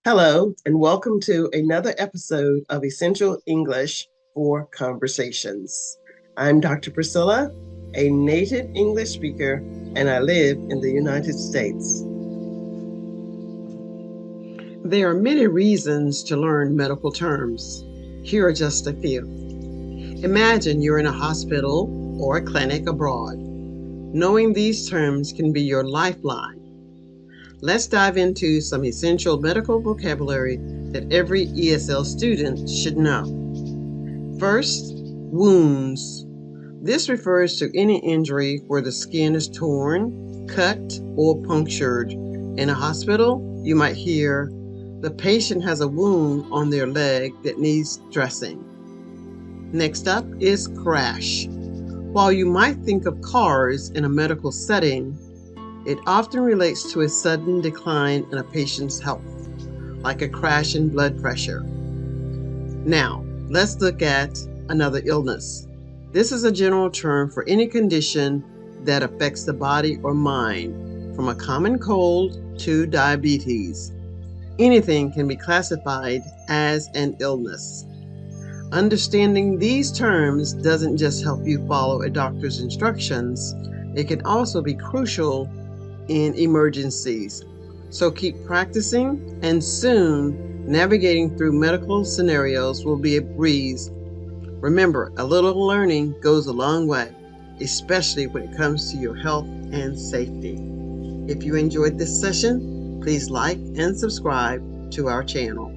Hello, and welcome to another episode of Essential English for Conversations. I'm Dr. Priscilla, a native English speaker, and I live in the United States. There are many reasons to learn medical terms. Here are just a few. Imagine you're in a hospital or a clinic abroad. Knowing these terms can be your lifeline. Let's dive into some essential medical vocabulary that every ESL student should know. First, wounds. This refers to any injury where the skin is torn, cut, or punctured. In a hospital, you might hear, "The patient has a wound on their leg that needs dressing." Next up is crash. While you might think of cars in a medical setting, it often relates to a sudden decline in a patient's health, like a crash in blood pressure. Now, let's look at another illness. This is a general term for any condition that affects the body or mind, from a common cold to diabetes. Anything can be classified as an illness. Understanding these terms doesn't just help you follow a doctor's instructions, it can also be crucial in emergencies. So keep practicing, and soon navigating through medical scenarios will be a breeze. Remember, a little learning goes a long way, especially when it comes to your health and safety. If you enjoyed this session, please like and subscribe to our channel.